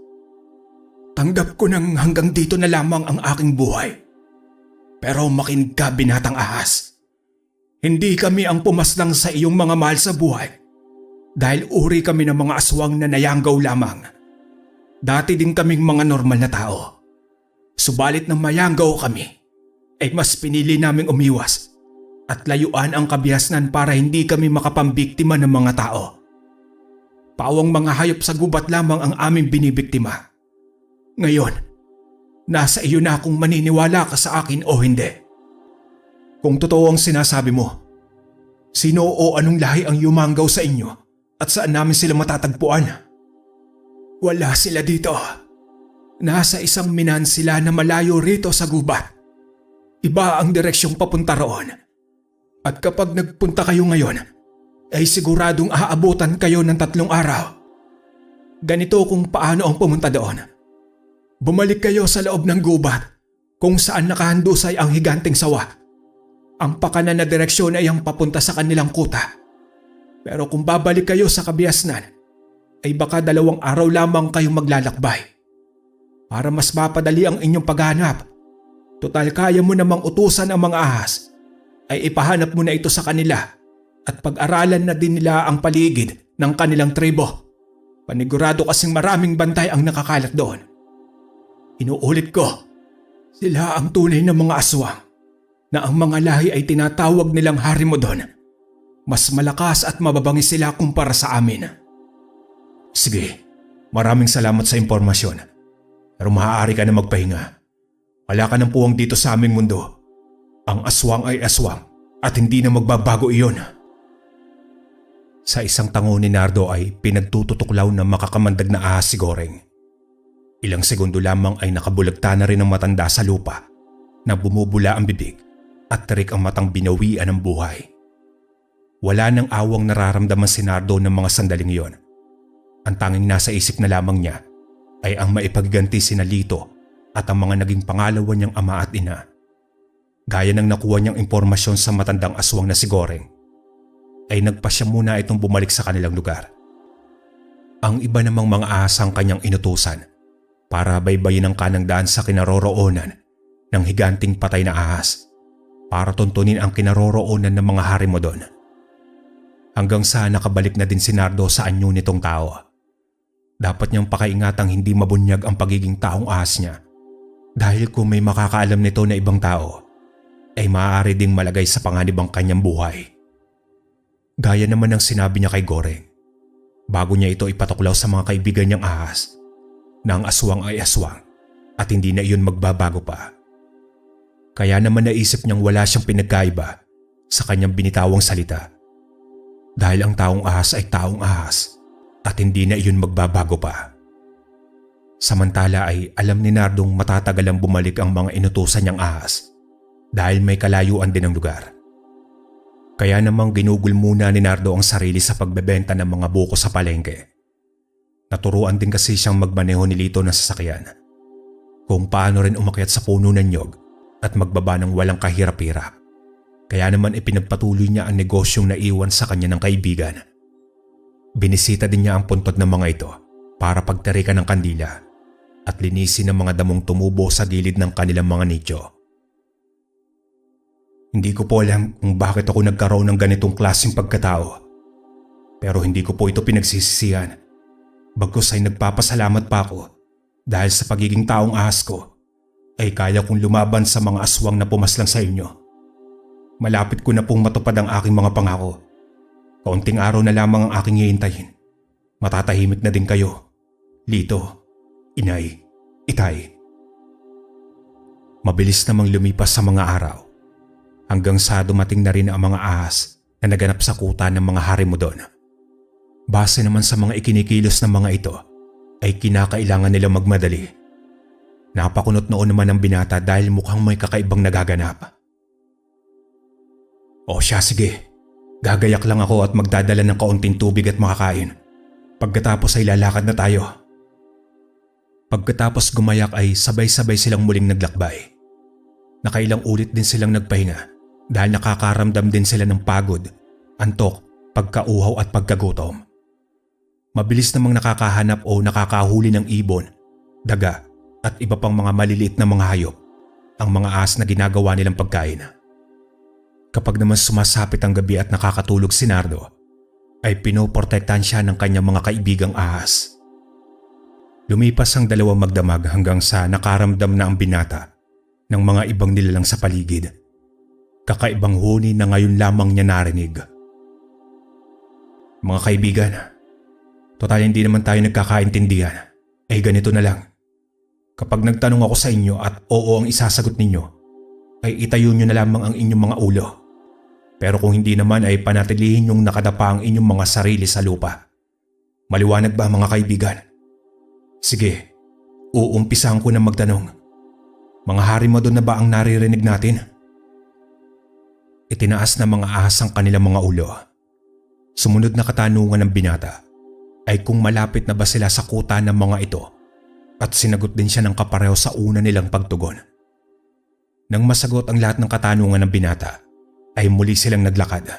Tanggap ko nang hanggang dito na lamang ang aking buhay. Pero makinig ka, binatang ahas. Hindi kami ang pumaslang sa iyong mga mahal sa buhay dahil uri kami ng mga aswang na nayanggaw lamang. Dati din kaming mga normal na tao. Subalit nang mayanggaw kami, ay mas pinili naming umiwas at layuan ang kabiasnan para hindi kami makapambiktima ng mga tao. Pawang mga hayop sa gubat lamang ang aming binibiktima. Ngayon, nasa iyo na kung maniniwala ka sa akin o hindi. Kung totoo ang sinasabi mo, sino o anong lahi ang yumanggaw sa inyo at saan namin sila matatagpuan? Wala sila dito. Nasa isang minan sila na malayo rito sa gubat. Iba ang direksyong papunta roon. At kapag nagpunta kayo ngayon, ay siguradong aabutan kayo ng 3 araw. Ganito kung paano ang pumunta doon. Bumalik kayo sa loob ng gubat kung saan nakahandusay ang higanting sawa. Ang pakanan na direksyon ay ang papunta sa kanilang kuta. Pero kung babalik kayo sa kabiasnan, ay baka 2 araw lamang kayong maglalakbay. Para mas mapadali ang inyong paghanap, total kaya mo namang utusan ang mga ahas, ay ipahanap mo na ito sa kanila at pag-aralan na din nila ang paligid ng kanilang tribo. Panigurado kasing maraming bantay ang nakakalat doon. Inuulit ko, sila ang tunay na mga aswang na ang mga lahi ay tinatawag nilang hari mo doon. Mas malakas at mababangis sila kumpara sa amin. Sige, maraming salamat sa impormasyon. Pero maaari ka na magpahinga. Wala ka ng puwang dito sa aming mundo. Ang aswang ay aswang at hindi na magbabago iyon. Sa isang tango ni Nardo ay pinagtututuklaw ng makakamandag na ahas si Goreng. Ilang segundo lamang ay nakabulagta na rin ang matanda sa lupa na bumubula ang bibig at tarik ang matang binawian ng buhay. Wala nang awang nararamdaman si Nardo ng mga sandaling iyon. Ang tanging nasa isip na lamang niya ay ang maipagiganti sina Lito at ang mga naging pangalawa niyang ama at ina. Gaya ng nakuha niyang impormasyon sa matandang aswang na si Goreng, ay nagpasya muna itong bumalik sa kanilang lugar. Ang iba namang mga ahas ang kanyang inutusan para baybayin ang kanang daan sa kinaroroonan ng higanting patay na ahas para tuntunin ang kinaroroonan ng mga harimo doon. Hanggang sa nakabalik na din si Nardo sa anyo nitong tao. Dapat niyang pakaingatang hindi mabunyag ang pagiging taong ahas niya. Dahil kung may makakaalam nito na ibang tao, ay maaari ding malagay sa panganib ang kanyang buhay. Gaya naman ng sinabi niya kay Goreng, bago niya ito ipatuklaw sa mga kaibigan niyang ahas, na ang aswang ay aswang at hindi na iyon magbabago pa. Kaya naman naisip niyang wala siyang pinagkaiba sa kanyang binitawang salita. Dahil ang taong ahas ay taong ahas at hindi na iyon magbabago pa. Samantala ay alam ni Nardong matatagalang bumalik ang mga inutusan niyang ahas dahil may kalayuan din ang lugar. Kaya namang ginugol muna ni Nardo ang sarili sa pagbebenta ng mga buko sa palengke. Naturuan din kasi siyang magmaneho ni Lito ng sasakyan. Kung paano rin umakyat sa puno ng nyog at magbaba ng walang kahirap-hirap. Kaya naman ipinagpatuloy niya ang negosyong naiwan sa kanya ng kaibigan. Binisita din niya ang puntod ng mga ito para pagtarikan ng kandila at linisin ang mga damong tumubo sa gilid ng kanilang mga nicho. Hindi ko po alam kung bakit ako nagkaroon ng ganitong klaseng pagkatao. Pero hindi ko po ito pinagsisisihan. Bagkus ay nagpapasalamat pa ako dahil sa pagiging taong ahas ko ay kaya kong lumaban sa mga aswang na pumaslang sa inyo. Malapit ko na pong matupad ang aking mga pangako. Kaunting araw na lamang ang aking hihintayin. Matatahimik na din kayo. Lito, Inay, Itay. Mabilis namang lumipas sa mga araw hanggang sa dumating na rin ang mga ahas na naganap sa kuta ng mga harimo doon. Base naman sa mga ikinikilos ng mga ito ay kinakailangan nilang magmadali. Napakunot noon naman ang binata dahil mukhang may kakaibang nagaganap. O siya, sige. Gagayak lang ako at magdadala ng kaunting tubig at makakain. Pagkatapos ay lalakad na tayo. Pagkatapos gumayak ay sabay-sabay silang muling naglakbay. Nakailang ulit din silang nagpahinga dahil nakakaramdam din sila ng pagod, antok, pagkauhaw at pagkagutom. Mabilis namang nakakahanap o nakakahuli ng ibon, daga at iba pang mga maliliit na mga hayop ang mga ahas na ginagawa nilang pagkain. Kapag naman sumasapit ang gabi at nakakatulog si Nardo, ay pinoprotektahan siya ng kanyang mga kaibigang ahas. Lumipas ang dalawang magdamag hanggang sa nakaramdam na ang binata ng mga ibang nilalang sa paligid. Kakaibang huni na ngayon lamang niya narinig. Mga kaibigan, total hindi naman tayo nagkakaintindihan. Ganito na lang. Kapag nagtanong ako sa inyo at oo ang isasagot ninyo, ay itayo nyo na lamang ang inyong mga ulo. Pero kung hindi naman ay panatilihin nyong nakadapa ang inyong mga sarili sa lupa. Maliwanag ba mga kaibigan? Sige, uumpisahan ko na magtanong. Mga harimo doon na ba ang naririnig natin? Itinaas na mga ahas ang kanilang mga ulo. Sumunod na katanungan ng binata ay kung malapit na ba sila sa kuta ng mga ito at sinagot din siya ng kapareho sa una nilang pagtugon. Nang masagot ang lahat ng katanungan ng binata ay muli silang naglakad.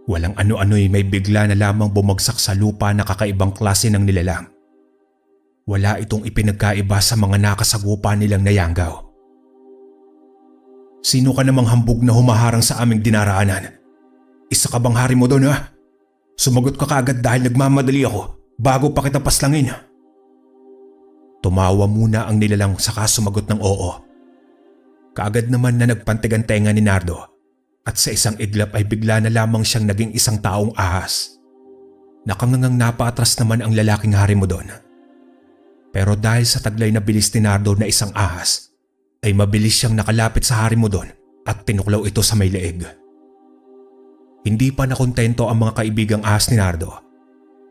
Walang ano-ano'y may bigla na lamang bumagsak sa lupa na kakaibang klase ng nilalang. Wala itong ipinagkaiba sa mga nakasagupa nilang nayanggaw. Sino ka namang hambog na humaharang sa aming dinaraanan? Isa ka bang harimo doon ha? Sumagot ka kaagad dahil nagmamadali ako bago pa kita paslangin. Tumawa muna ang nilalang saka sumagot ng oo. Kaagad naman na nagpantigan tenga ni Nardo at sa isang iglap ay bigla na lamang siyang naging isang taong ahas. Nakangangang napaatras naman ang lalaking harimo doon. Pero dahil sa taglay na bilis ni Nardo na isang ahas, ay mabilis siyang nakalapit sa harimo doon at tinuklaw ito sa may leeg. Hindi pa nakontento ang mga kaibigang ahas ni Nardo,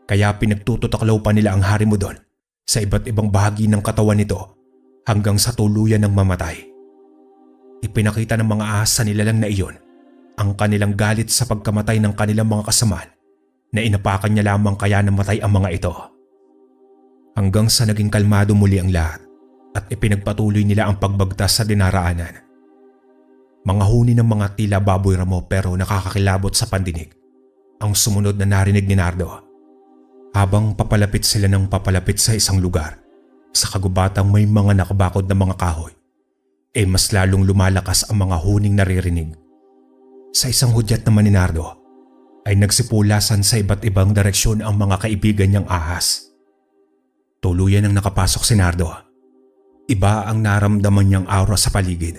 kaya pinagtututuklaw pa nila ang harimo doon sa iba't ibang bahagi ng katawan nito hanggang sa tuluyan ng mamatay. Ipinakita ng mga ahas sa nilalang na iyon ang kanilang galit sa pagkamatay ng kanilang mga kasamaan na inapakan niya lamang kaya namatay ang mga ito. Hanggang sa naging kalmado muli ang lahat at ipinagpatuloy nila ang pagbagtas sa dinaraanan. Mga huni ng mga tila baboy ramo pero nakakakilabot sa pandinig ang sumunod na narinig ni Nardo. Habang papalapit sila ng papalapit sa isang lugar sa kagubatang may mga nakabakod na mga kahoy, mas lalong lumalakas ang mga huning naririnig. Sa isang hudyat naman ni Nardo ay nagsipulasan sa iba't ibang direksyon ang mga kaibigan niyang ahas. Tuluyan ang nakapasok si Nardo. Iba ang naramdaman niyang aura sa paligid.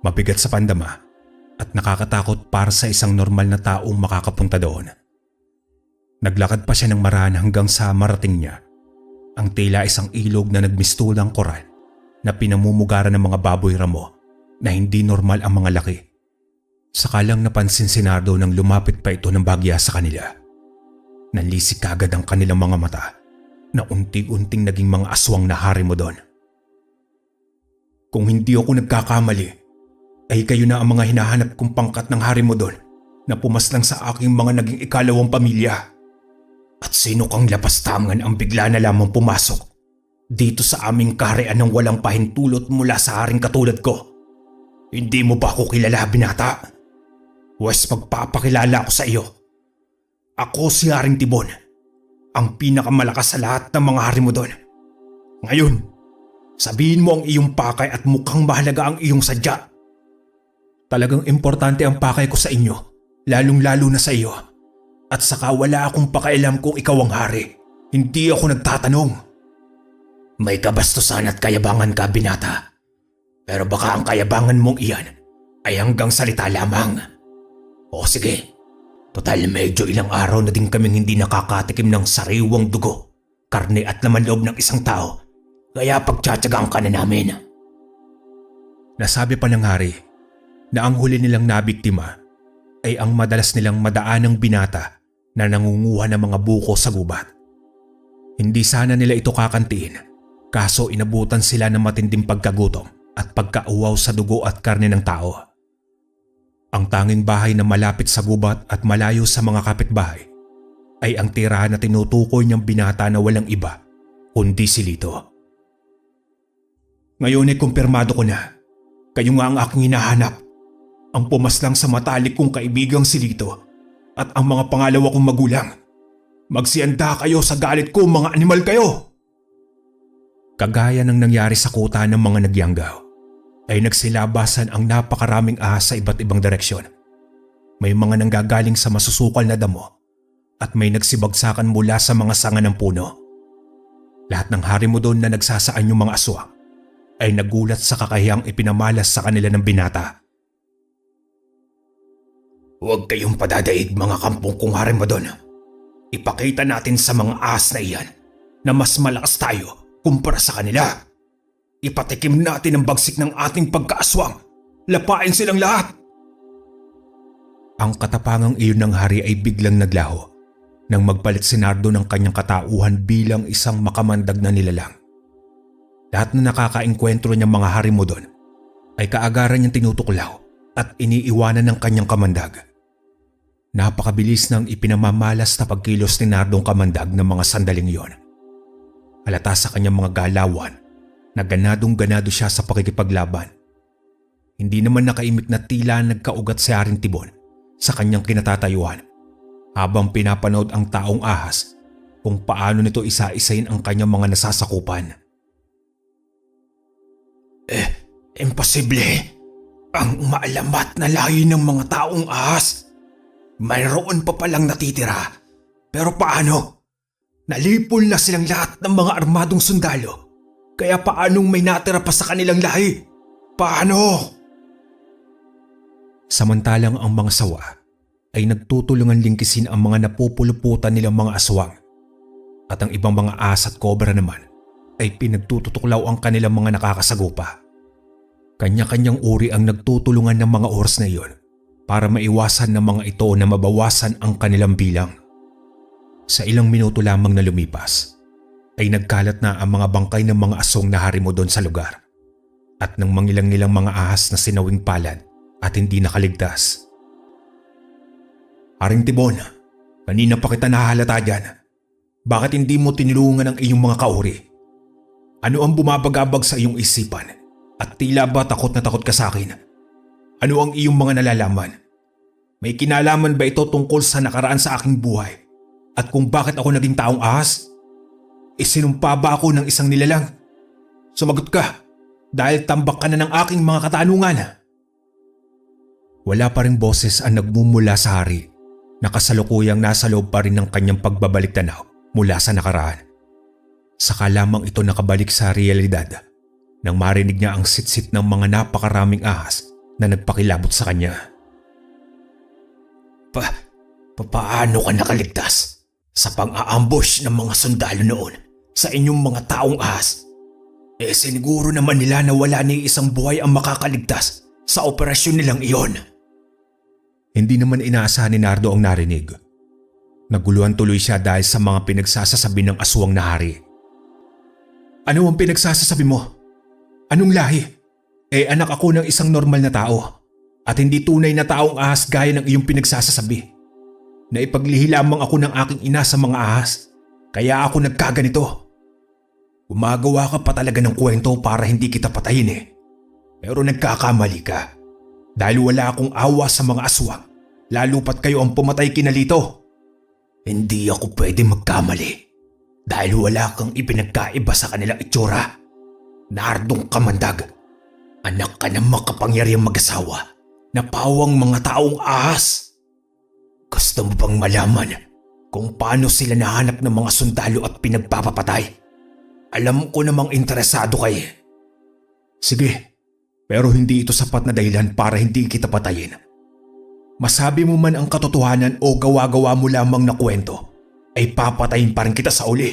Mabigat sa pandama at nakakatakot para sa isang normal na taong makakapunta doon. Naglakad pa siya ng maraan hanggang sa marating niya ang tila isang ilog na nagmistulang koral na pinamumugaran ng mga baboy ramo na hindi normal ang mga laki. Saka lang napansin si Nardo nang lumapit pa ito ng bagya sa kanila. Nanlisik agad ang kanilang mga mata na unti-unting naging mga aswang na hari mo doon. Kung hindi ako nagkakamali, ay kayo na ang mga hinahanap kong pangkat ng hari mo doon na pumaslang sa aking mga naging ikalawang pamilya. At sino kang lapastangan ang bigla na lamang pumasok dito sa aming kaharian ng walang pahintulot mula sa haring katulad ko? Hindi mo ba ako kilala, binata? Wes, magpapakilala ako sa iyo. Ako si Haring Tibon, ang pinakamalakas sa lahat ng mga hari mo doon. Ngayon, sabihin mo ang iyong pakay at mukhang mahalaga ang iyong sadya. Talagang importante ang pakay ko sa inyo, lalong-lalo na sa iyo. At saka wala akong pakialam kung ikaw ang hari. Hindi ako nagtatanong. May kabastusan at kayabangan ka, binata. Pero baka ang kayabangan mong iyan ay hanggang salita lamang. O sige, total medyo ilang araw na din kaming hindi nakakatikim ng sariwang dugo, karne at laman loob ng isang tao. Kaya pagtsatsagaan ka na namin. Nasabi pa ng hari na ang huli nilang nabiktima ay ang madalas nilang madaanang binata na nangunguha ng mga buko sa gubat. Hindi sana nila ito kakantiin, kaso inabutan sila ng matinding pagkagutom at pagkauwaw sa dugo at karne ng tao. Ang tanging bahay na malapit sa gubat at malayo sa mga kapitbahay ay ang tirahan na tinutukoy niyang binata na walang iba kundi si Lito. Ngayon ay kumpirmado ko na, kayo nga ang aking hinahanap, ang pumaslang sa matalik kong kaibigang si Lito at ang mga pangalawa kong magulang. Magsianda kayo sa galit ko, mga animal kayo! Kagaya ng nangyari sa kuta ng mga nagyanggaw, ay nagsilabasan ang napakaraming ahas sa iba't ibang direksyon. May mga nanggagaling sa masusukal na damo at may nagsibagsakan mula sa mga sanga ng puno. Lahat ng hari mo doon na nagsasaan yung mga aswang ay nagulat sa kakahiyang ipinamalas sa kanila ng binata. Huwag kayong padadaig, mga kampong kung hari mo doon. Ipakita natin sa mga ahas na iyan na mas malakas tayo kumpara sa kanila. Ipatikim natin ang bagsik ng ating pagkaaswang. Lapain silang lahat. Ang katapangang iyon ng hari ay biglang naglaho nang magpalit si Nardo ng kanyang katauhan bilang isang makamandag na nilalang. Lahat na nakakaengkwentro niyang mga hari mo doon ay kaagaran niyang tinutuklaw at iniiwanan ng kanyang kamandag. Napakabilis ng ipinamamalas na pagkilos ni Nardong kamandag ng mga sandaling iyon. Halata sa kanyang mga galawan na ganadong-ganado siya sa pakikipaglaban. Hindi naman nakaimik na tila nagkaugat si Haring Tibon sa kanyang kinatatayuan habang pinapanood ang taong ahas kung paano nito isa-isain ang kanyang mga nasasakupan. Imposible! Ang maalamat na lahi ng mga taong ahas! Mayroon pa palang natitira. Pero paano? Nalipol na silang lahat ng mga armadong sundalo. Kaya paanong may natira pa sa kanilang lahi? Paano? Samantalang ang mga sawa ay nagtutulungan lingkisin ang mga napupuluputan nilang mga aswang. At ang ibang mga ahas at kobra naman ay pinagtututuklaw ang kanilang mga nakakasagupa. Kanya-kanyang uri ang nagtutulungan ng mga oras na iyon para maiwasan ng mga ito na mabawasan ang kanilang bilang. Sa ilang minuto lamang na lumipas, ay nagkalat na ang mga bangkay ng mga aswang na hari mo doon sa lugar at ng mangilang-ilang mga ahas na sinawing palad at hindi nakaligtas. Haring Tibon, kanina pa kita nahalata dyan. Bakit hindi mo tinulungan ang iyong mga kauri? Ano ang bumabagabag sa iyong isipan at tila ba takot na takot ka sa akin? Ano ang iyong mga nalalaman? May kinalaman ba ito tungkol sa nakaraan sa aking buhay? At kung bakit ako naging taong ahas? Isinumpa ba ako ng isang nilalang? Sumagot ka. dahil tambak ka na ng aking mga katanungan. Wala pa ring boses ang nagmumula sa hari na kasalukuyang nasa loob pa rin ng kanyang pagbabalik tanaw mula sa nakaraan. Saka lamang ito nakabalik sa realidad nang marinig niya ang sitsit ng mga napakaraming ahas na nagpakilabot sa kanya. Paano ka nakaligtas sa pang-aambush ng mga sundalo noon sa inyong mga taong ahas? Siniguro naman nila na wala ni isang buhay ang makakaligtas sa operasyon nilang iyon. Hindi naman inaasahan ni Nardo ang narinig. Naguluhan tuloy siya dahil sa mga pinagsasasabi ng aswang na hari. Ano ang pinagsasasabi mo? Anong lahi? Anak ako ng isang normal na tao at hindi tunay na taong ahas gaya ng iyong pinagsasasabi. Naipaglihi lamang ako ng aking ina sa mga ahas, kaya ako nagkaganito. Gumagawa ka pa talaga ng kwento para hindi kita patayin Pero nagkakamali ka. Dahil wala akong awa sa mga aswang, lalo pat kayo ang pumatay kina Lito. Hindi ako pwede magkamali dahil wala kang ipinagkaiba sa kanilang itsura. Nardong Kamandag, anak ka ng makapangyarihang mag-asawa na pawang mga taong ahas. Gusto mo bang malaman kung paano sila nahanap ng mga sundalo at pinagpapapatay? Alam ko namang interesado kayo. Sige, pero hindi ito sapat na dahilan para hindi kita patayin. Masabi mo man ang katotohanan o gawa-gawa mo lamang na kwento, ay papatayin pa rin kita sa uli.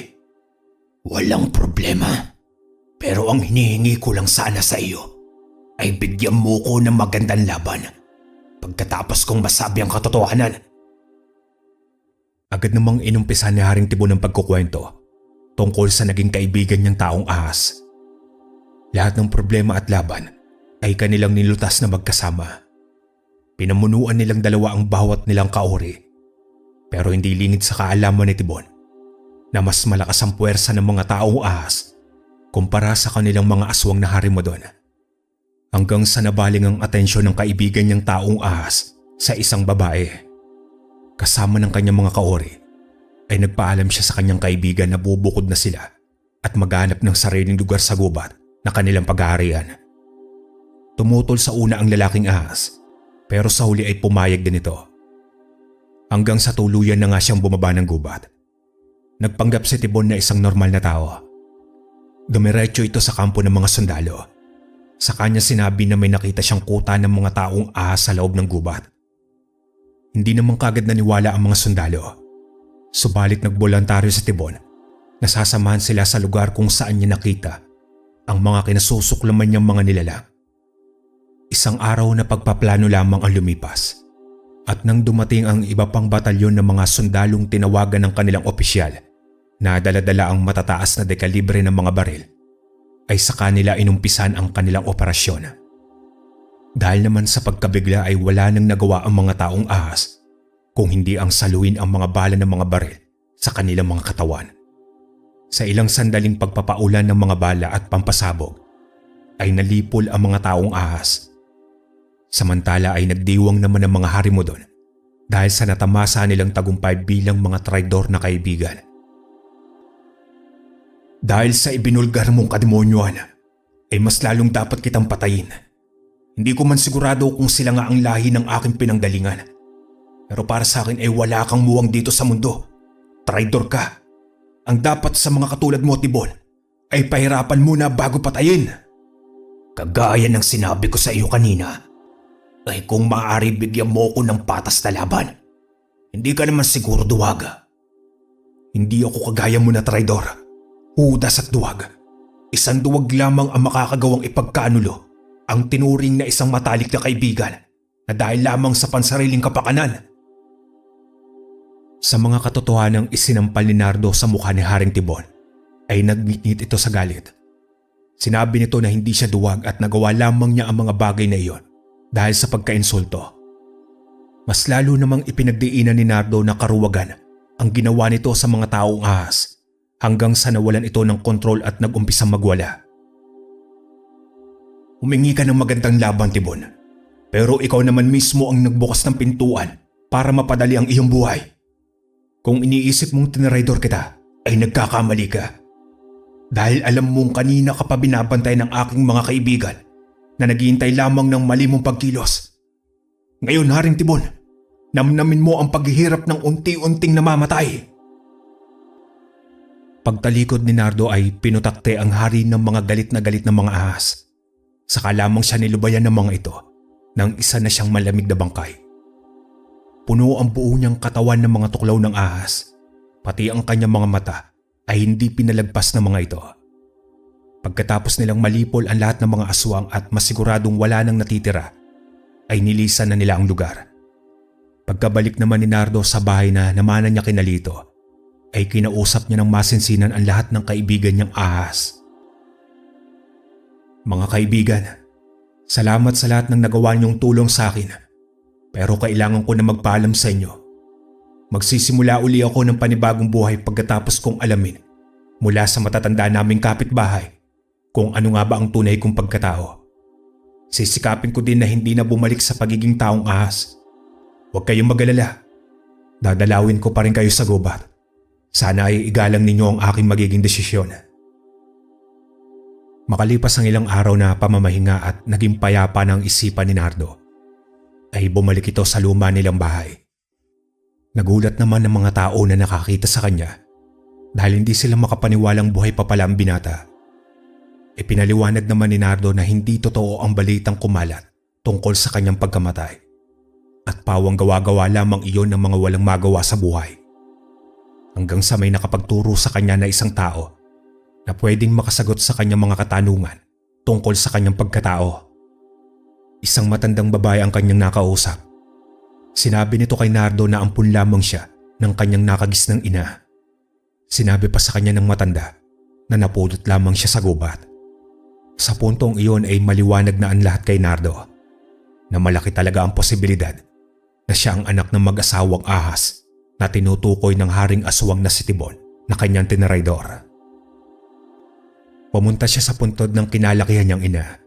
Walang problema. Pero ang hinihingi ko lang sana sa iyo ay bigyan mo ko ng magandang laban pagkatapos kong masabi ang katotohanan. Agad namang inumpisa ni Haring Tibon ang pagkukwento tungkol sa naging kaibigan niyang taong ahas. Lahat ng problema at laban ay kanilang nilutas na magkasama. Pinamunuan nilang dalawa ang bawat nilang kaori. Pero hindi lingid sa kaalaman ni Tibon na mas malakas ang puwersa ng mga taong ahas kumpara sa kanilang mga aswang na harimodon. Hanggang sa nabaling ang atensyon ng kaibigan niyang taong ahas sa isang babae. Kasama ng kanyang mga kaori ay nagpaalam siya sa kanyang kaibigan na bubukod na sila at maghanap ng sariling lugar sa gubat na kanilang pag-aarian. Tumutol sa una ang lalaking ahas pero sa huli ay pumayag din ito. Hanggang sa tuluyan na nga siyang bumaba ng gubat. Nagpanggap si Tibon na isang normal na tao. Dumiretso ito sa kampo ng mga sundalo. Sa kanya sinabi na may nakita siyang kuta ng mga taong ahas sa loob ng gubat. Hindi naman kagad naniwala ang mga sundalo. Subalit nagboluntaryo si Tibon na sasamahan sila sa lugar kung saan niya nakita ang mga kinasusuklaman niyang mga nilalang. Isang araw na pagpaplano lamang ang lumipas. At nang dumating ang iba pang batalyon ng mga sundalong tinawagan ng kanilang opisyal na dala-dala ang matataas na dekalibre ng mga baril, ay sa kanila inumpisan ang kanilang operasyon. Dahil naman sa pagkabigla ay wala nang nagawa ang mga taong ahas kung hindi ang saluin ang mga bala ng mga baril sa kanilang mga katawan. Sa ilang sandaling pagpapaulan ng mga bala at pampasabog ay nalipol ang mga taong ahas. Samantala ay nagdiwang naman ang mga harimodon dahil sa natamasa nilang tagumpay bilang mga traidor na kaibigan. Dahil sa ibinulgar mong kademonyohan, ay mas lalong dapat kitang patayin. Hindi ko man sigurado kung sila nga ang lahi ng aking pinanggalingan. Pero para sa akin ay wala kang muwang dito sa mundo. Traidor ka. Ang dapat sa mga katulad mo, Tibon, ay pahirapan muna bago patayin. Kagaya ng sinabi ko sa iyo kanina, ay kung maaari bigyan mo ko ng patas na laban. Hindi ka naman siguro duwag. Hindi ako kagaya mo na traidor. Hudas at duwag. Isang duwag lamang ang makakagawang ipagkaanulo ang tinuring na isang matalik na kaibigan na dahil lamang sa pansariling kapakanan. Sa mga katotohanang isinampal ni Nardo sa mukha ni Haring Tibon ay nagngit ito sa galit. Sinabi nito na hindi siya duwag at nagawa lamang niya ang mga bagay na iyon dahil sa pagkainsulto. Mas lalo namang ipinagdiinan ni Nardo na karuwagan ang ginawa nito sa mga taong ahas hanggang sa nawalan ito ng kontrol at nag-umpisang magwala. Humingi ka ng magandang laban, Tibon. Pero ikaw naman mismo ang nagbukas ng pintuan para mapadali ang iyong buhay. Kung iniisip mong tinraidor kita, ay nagkakamali ka. Dahil alam mong kanina ka pa binabantay ng aking mga kaibigan na naghihintay lamang ng mali mong pagkilos. Ngayon, Haring Tibon, namnamin mo ang paghihirap ng unti-unting namamatay. Pagtalikod ni Nardo ay pinutakte ang hari ng mga galit na mga ahas. Saka lamang siya nilubayan ng mga ito nang isa na siyang malamig na bangkay. Puno ang buo niyang katawan ng mga tuklaw ng ahas, pati ang kanyang mga mata ay hindi pinalagpas ng mga ito. Pagkatapos nilang malipol ang lahat ng mga aswang at masiguradong wala nang natitira, ay nilisan na nila ang lugar. Pagkabalik naman ni Nardo sa bahay na namanan niya kina Lito, ay kinausap niya ng masinsinan ang lahat ng kaibigan niyang ahas. Mga kaibigan, salamat sa lahat ng nagawa niyong tulong sa akin, pero kailangan ko na magpaalam sa inyo. Magsisimula uli ako ng panibagong buhay pagkatapos kong alamin mula sa matatanda naming kapitbahay kung ano nga ba ang tunay kong pagkatao. Sisikapin ko din na hindi na bumalik sa pagiging taong ahas. Huwag kayong mag-alala. Dadalawin ko pa rin kayo sa gubat. Sana ay igalang ninyo ang aking magiging desisyon. Makalipas ang ilang araw na pamamahinga at naging payapa ng isipan ni Nardo, ay bumalik ito sa luma nilang bahay. Nagulat naman ng mga tao na nakakita sa kanya dahil hindi sila makapaniwalang buhay pa pala ang binata. Ipinaliwanag naman ni Nardo na hindi totoo ang balitang kumalat tungkol sa kanyang pagkamatay at pawang gawa-gawa lamang iyon ng mga walang magawa sa buhay. Hanggang sa may nakapagturo sa kanya na isang tao na pwedeng makasagot sa kanyang mga katanungan tungkol sa kanyang pagkatao. Isang matandang babae ang kanyang nakausap. Sinabi nito kay Nardo na ampun lamang siya ng kanyang nakagis ng ina. Sinabi pa sa kanya ng matanda na napulot lamang siya sa gubat. Sa puntong iyon ay maliwanag na ang lahat kay Nardo na malaki talaga ang posibilidad na siya ang anak ng mag-asawang ahas na tinutukoy ng haring aswang na si Tibon na kanyang tinaraydor. Pumunta siya sa puntod ng kinalakihan niyang ina.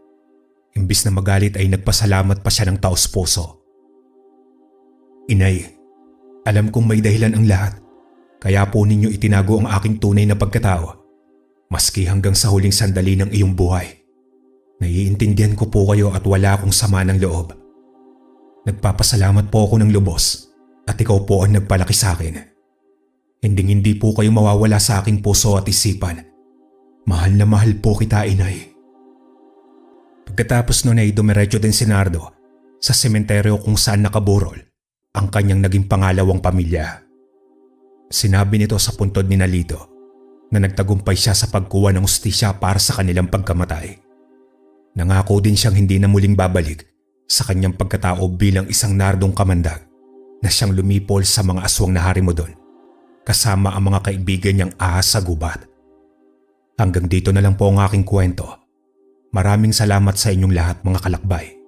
Imbis na magalit ay nagpasalamat pa siya ng taos-puso. Inay, alam kong may dahilan ang lahat, kaya po ninyo itinago ang aking tunay na pagkatao, maski hanggang sa huling sandali ng iyong buhay. Naiintindihan ko po kayo at wala akong sama ng loob. Nagpapasalamat po ako ng lubos at ikaw po ang nagpalaki sa akin. Hindi po kayo mawawala sa aking puso at isipan. Mahal na mahal po kita, inay. Pagkatapos nun ay dumiretso din si Nardo sa sementeryo kung saan nakaburol ang kanyang naging pangalawang pamilya. Sinabi nito sa puntod ni Nalito na nagtagumpay siya sa pagkuha ng hustisya para sa kanilang pagkamatay. Nangako din siyang hindi na muling babalik sa kanyang pagkatao bilang isang Nardong kamandag na siyang lumipol sa mga aswang na harimo doon kasama ang mga kaibigan niyang ahas sa gubat. Hanggang dito na lang po ang aking kwento. Maraming salamat sa inyong lahat, mga kalakbay.